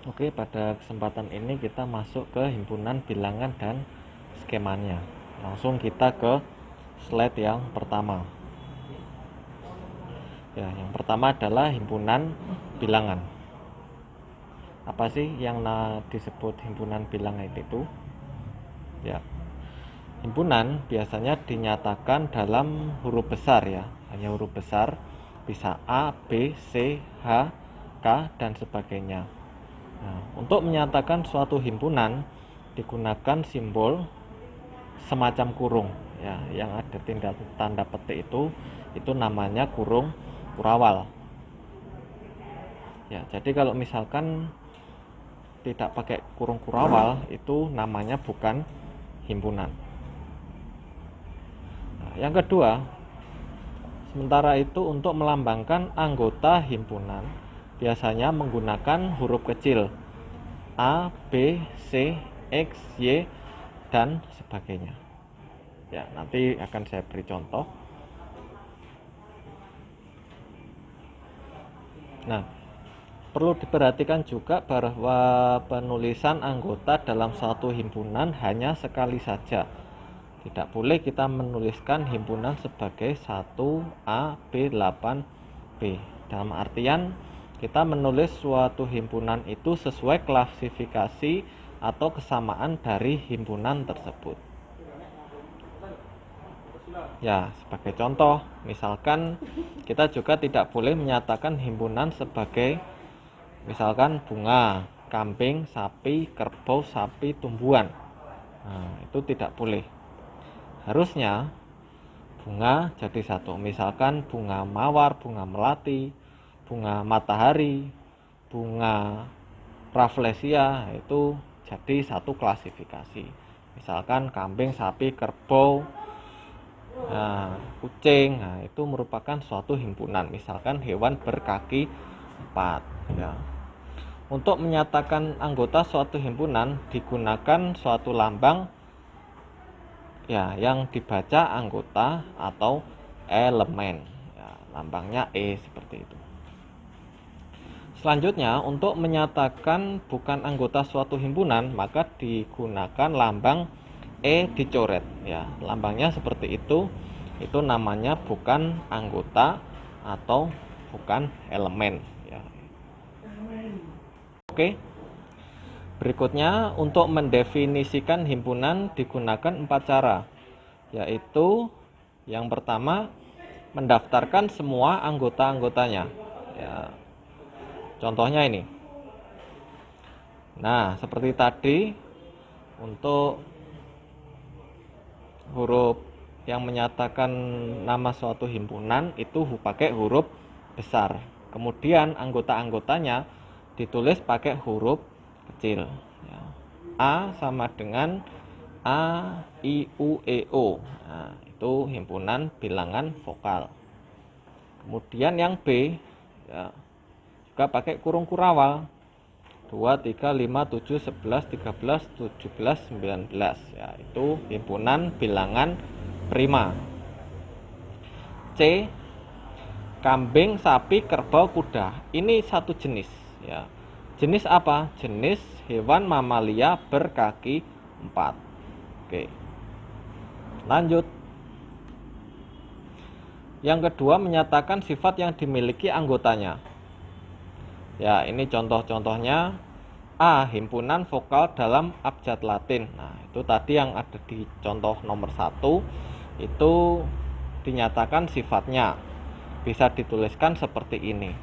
Oke, pada kesempatan ini kita masuk ke himpunan bilangan dan skemanya. Langsung kita ke slide yang pertama. Ya, yang pertama adalah himpunan bilangan. Apa sih yang disebut himpunan bilangan itu? Ya, himpunan biasanya dinyatakan dalam huruf besar ya, hanya huruf besar, bisa A, B, C, H, K, dan sebagainya. Nah, untuk menyatakan suatu himpunan digunakan simbol semacam kurung ya, yang ada tanda petik itu namanya kurung kurawal. Ya, jadi kalau misalkan tidak pakai kurung kurawal itu namanya bukan himpunan. Nah, yang kedua, sementara itu untuk melambangkan anggota himpunan biasanya menggunakan huruf kecil A, B, C, X, Y, dan sebagainya. Ya, nanti akan saya beri contoh. Nah, perlu diperhatikan juga bahwa penulisan anggota dalam suatu himpunan hanya sekali saja. Tidak boleh kita menuliskan himpunan sebagai 1A, B, 8B. Dalam artian kita menulis suatu himpunan itu sesuai klasifikasi atau kesamaan dari himpunan tersebut. Ya, sebagai contoh, misalkan kita juga tidak boleh menyatakan himpunan sebagai misalkan bunga, kambing, sapi, kerbau, sapi, tumbuhan. Nah, itu tidak boleh. Harusnya bunga jadi satu. Misalkan bunga mawar, bunga melati, bunga matahari, bunga rafflesia, itu jadi satu klasifikasi. Misalkan kambing, sapi, kerbau, kucing, itu merupakan suatu himpunan. Misalkan hewan berkaki 4 ya. Untuk menyatakan anggota suatu himpunan digunakan suatu lambang ya yang dibaca anggota atau elemen ya, lambangnya E seperti itu. Selanjutnya, untuk menyatakan bukan anggota suatu himpunan maka digunakan lambang E dicoret ya, lambangnya seperti itu namanya bukan anggota atau bukan elemen ya. Oke. Berikutnya, untuk mendefinisikan himpunan digunakan 4 cara, yaitu yang pertama mendaftarkan semua anggota-anggotanya ya. Contohnya ini. Nah, seperti tadi untuk huruf yang menyatakan nama suatu himpunan itu pakai huruf besar. Kemudian anggota-anggotanya ditulis pakai huruf kecil ya. A sama dengan A, I, U, E, O. Nah, itu himpunan bilangan vokal. Kemudian yang B ya, juga pakai kurung kurawal 2, 3, 5, 7, 11, 13, 17, 19 ya, itu himpunan bilangan prima. C, kambing, sapi, kerbau, kuda. Ini satu jenis ya. Jenis apa? Jenis hewan mamalia berkaki 4. Oke. Lanjut. Yang kedua menyatakan sifat yang dimiliki anggotanya. Ya, ini contoh-contohnya. A, himpunan vokal dalam abjad Latin. Nah, itu tadi yang ada di contoh nomor 1 itu dinyatakan sifatnya. Bisa dituliskan seperti ini.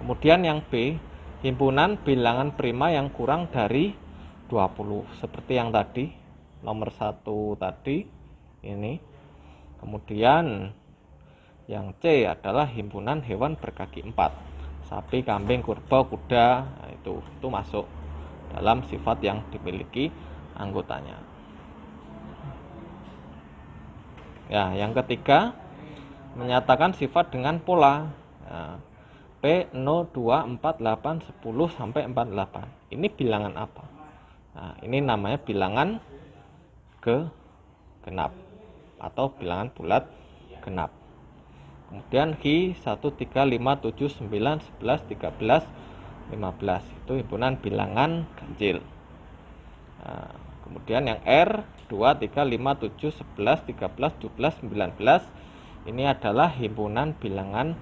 Kemudian yang B, himpunan bilangan prima yang kurang dari 20. Seperti yang tadi, nomor 1 tadi ini. Kemudian yang C adalah himpunan hewan berkaki 4. Sapi, kambing, kerbau, kuda, nah itu masuk dalam sifat yang dimiliki anggotanya. Ya, yang ketiga menyatakan sifat dengan pola. Nah, P 0, 2, 4, 8, 10 sampai 48. Ini bilangan apa? Nah, ini namanya bilangan genap atau bilangan bulat genap. Kemudian Hi 1, 3, 5, 7, 9, 11, 13, 15. Itu himpunan bilangan ganjil. Nah, kemudian yang R 2, 3, 5, 7, 11, 13, 17, 19 ini adalah himpunan bilangan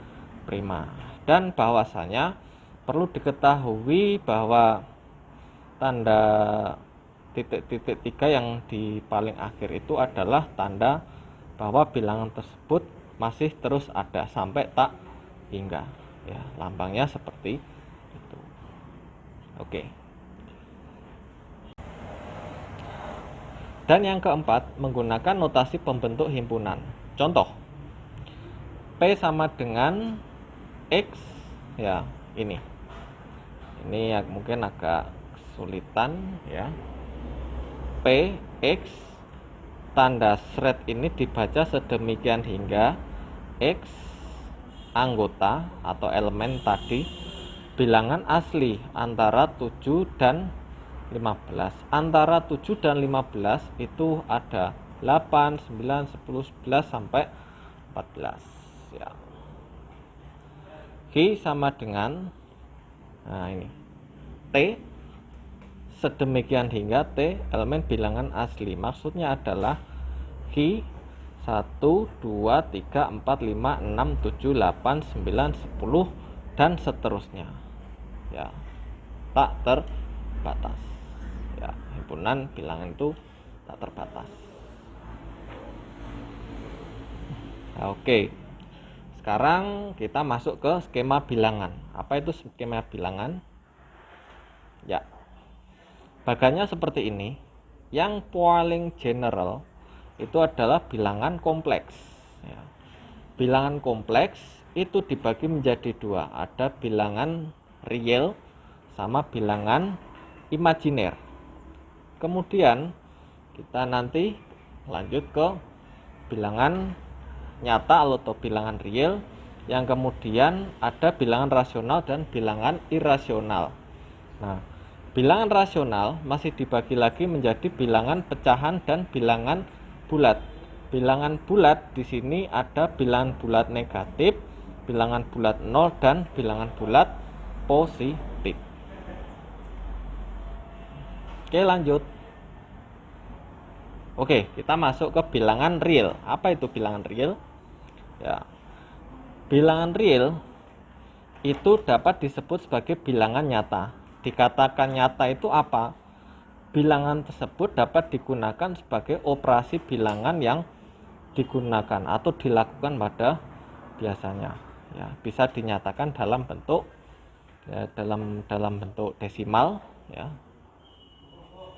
prima. Dan bahwasanya perlu diketahui bahwa tanda titik-titik 3 yang di paling akhir itu adalah tanda bahwa bilangan tersebut masih terus ada sampai tak hingga. Ya, lambangnya seperti itu. Oke. Dan yang keempat, menggunakan notasi pembentuk himpunan. Contoh, P sama dengan X, ya ini ya mungkin agak kesulitan ya. P, X, tanda shred ini dibaca sedemikian hingga X anggota atau elemen tadi bilangan asli antara 7 dan 15. Antara 7 dan 15 itu ada 8, 9, 10, 11 sampai 14 ya. Q sama dengan ini T sedemikian hingga T elemen bilangan asli. Maksudnya adalah Q 1, 2, 3, 4, 5, 6, 7, 8, 9, 10 dan seterusnya. Ya, tak terbatas. Ya, himpunan bilangan itu tak terbatas. Nah, oke. Sekarang kita masuk ke skema bilangan. Apa itu skema bilangan? Ya, bagannya seperti ini. Yang paling general itu adalah bilangan kompleks. Ya. Bilangan kompleks itu dibagi menjadi dua. Ada bilangan real sama bilangan imajiner. Kemudian kita nanti lanjut ke bilangan nyata atau bilangan real, yang kemudian ada bilangan rasional dan bilangan irasional. Nah, bilangan rasional masih dibagi lagi menjadi bilangan pecahan dan bilangan bulat. Bilangan bulat di sini ada bilangan bulat negatif, bilangan bulat 0 dan bilangan bulat positif. Oke, lanjut. Oke, kita masuk ke bilangan real. Apa itu bilangan real? Ya. Bilangan real itu dapat disebut sebagai bilangan nyata. Dikatakan nyata itu apa? Bilangan tersebut dapat digunakan sebagai operasi bilangan yang digunakan atau dilakukan pada biasanya. Ya, bisa dinyatakan dalam bentuk dalam bentuk desimal ya.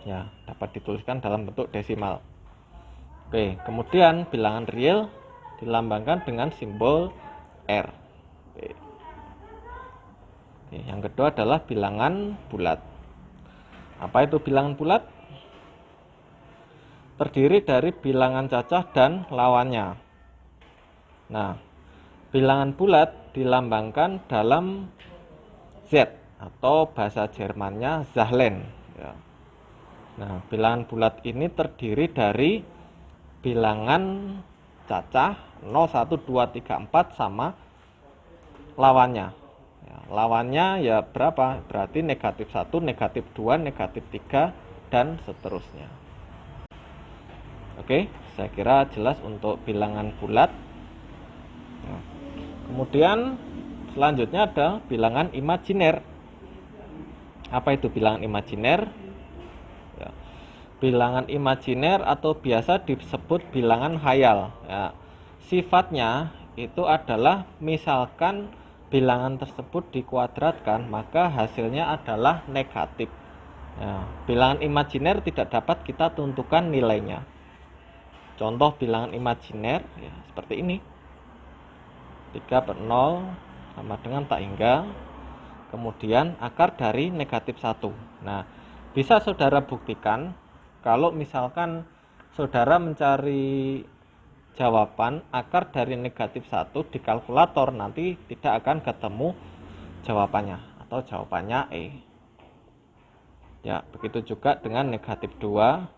Ya, dapat dituliskan dalam bentuk desimal. Oke, kemudian bilangan real dilambangkan dengan simbol R. Oke. Yang kedua adalah bilangan bulat. Apa itu bilangan bulat? Terdiri dari bilangan cacah dan lawannya. Nah, bilangan bulat dilambangkan dalam Z atau bahasa Jermannya Zahlen. Ya. Nah, bilangan bulat ini terdiri dari bilangan cacah 0, 1, 2, 3, 4 sama lawannya. Ya, lawannya ya berapa? Berarti negatif 1, negatif 2, negatif 3, dan seterusnya. Oke, saya kira jelas untuk bilangan bulat. Nah, kemudian selanjutnya ada bilangan imajiner. Apa itu bilangan imajiner? Ya, bilangan imajiner atau biasa disebut bilangan khayal. Ya, sifatnya itu adalah misalkan bilangan tersebut dikuadratkan, maka hasilnya adalah negatif. Ya, bilangan imajiner tidak dapat kita tentukan nilainya. Contoh bilangan imajiner ya seperti ini. 3/0 sama dengan tak hingga. Kemudian akar dari negatif 1. Nah, bisa saudara buktikan kalau misalkan saudara mencari jawaban akar dari negatif 1 di kalkulator, nanti tidak akan ketemu jawabannya atau jawabannya E. Ya, begitu juga dengan negatif 2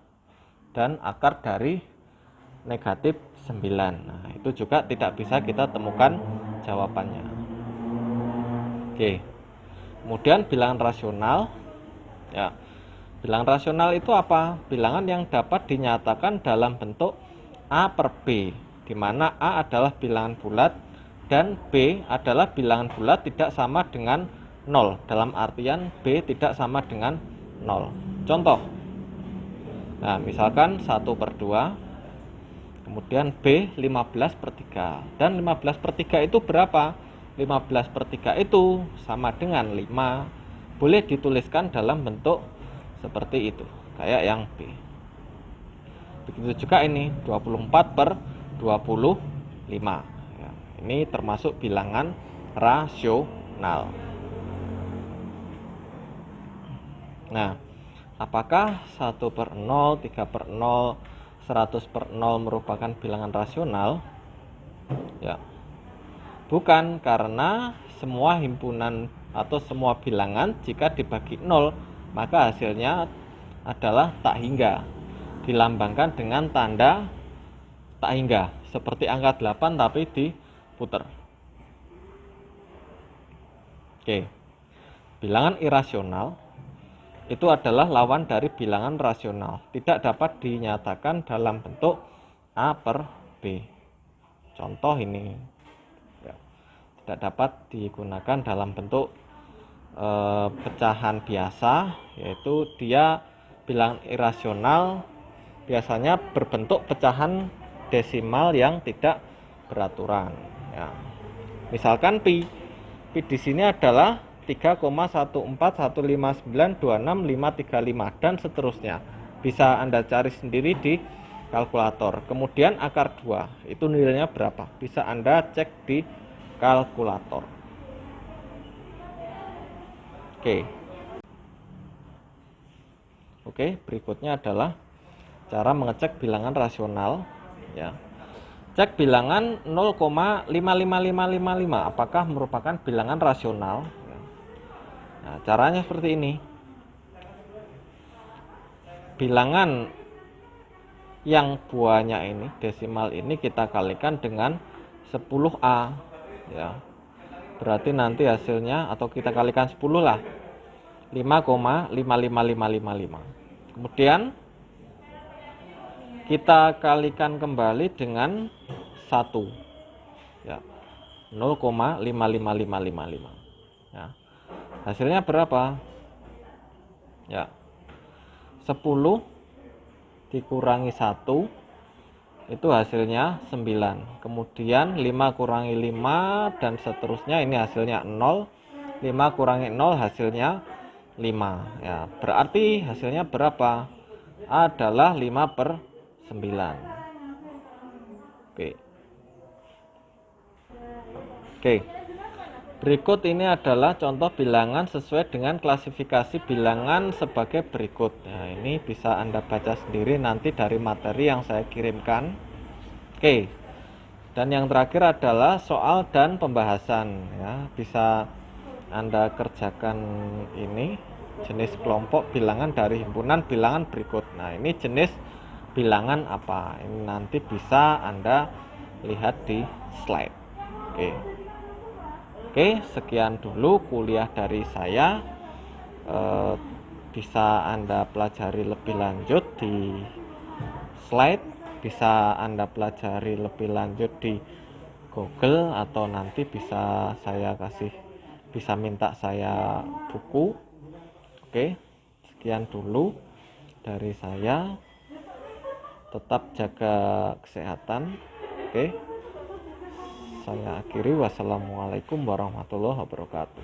dan akar dari negatif 9. Nah, itu juga tidak bisa kita temukan jawabannya. Oke. Kemudian bilangan rasional, ya. Bilangan rasional itu apa? Bilangan yang dapat dinyatakan dalam bentuk A per B, di mana A adalah bilangan bulat dan B adalah bilangan bulat tidak sama dengan 0, dalam artian B tidak sama dengan 0. Contoh, nah misalkan 1/2, kemudian B 15/3, dan 15/3 itu berapa? 15/3 itu sama dengan 5. Boleh dituliskan dalam bentuk seperti itu, kayak yang B. Begitu juga ini 24/25, ya, ini termasuk bilangan rasional. Nah, apakah 1/0, 3/0, 100/0 merupakan bilangan rasional? Ya, bukan, karena semua himpunan atau semua bilangan jika dibagi 0 maka hasilnya adalah tak hingga, dilambangkan dengan tanda tak hingga, seperti angka 8 tapi diputer. Oke, bilangan irasional itu adalah lawan dari bilangan rasional, tidak dapat dinyatakan dalam bentuk A per B. Contoh ini, ya, tidak dapat digunakan dalam bentuk pecahan biasa, yaitu dia bilangan irasional biasanya berbentuk pecahan desimal yang tidak beraturan. Ya. Misalkan pi di sini adalah 3,141592655 dan seterusnya. Bisa Anda cari sendiri di kalkulator. Kemudian akar 2, itu nilainya berapa? Bisa Anda cek di kalkulator. Oke, berikutnya adalah cara mengecek bilangan rasional, ya. Cek bilangan 0,55555 apakah merupakan bilangan rasional. Nah, caranya seperti ini. Bilangan yang buahnya ini, desimal ini, kita kalikan dengan 10A, ya. Berarti nanti hasilnya, atau kita kalikan 10 lah, 5,55555. Kemudian kita kalikan kembali dengan 1, ya, 0,55555. Ya. Hasilnya berapa? Ya, 10 dikurangi 1 itu hasilnya 9. Kemudian 5 kurangi 5 dan seterusnya, ini hasilnya 0. 5 kurangi 0 hasilnya 5. Ya, berarti hasilnya berapa? Adalah 5/9. Oke. Berikut ini adalah contoh bilangan sesuai dengan klasifikasi bilangan sebagai berikut. Nah, ini bisa Anda baca sendiri nanti dari materi yang saya kirimkan. Oke. Dan yang terakhir adalah soal dan pembahasan, ya. Bisa Anda kerjakan ini jenis kelompok bilangan dari himpunan bilangan berikut. Nah, ini jenis bilangan apa? Ini nanti bisa Anda lihat di slide. Oke, sekian dulu kuliah dari saya. Bisa Anda pelajari lebih lanjut di slide, bisa Anda pelajari lebih lanjut di Google, atau nanti bisa minta saya buku. Oke, sekian dulu dari saya. Tetap jaga kesehatan. Oke. Saya akhiri, wassalamualaikum warahmatullahi wabarakatuh.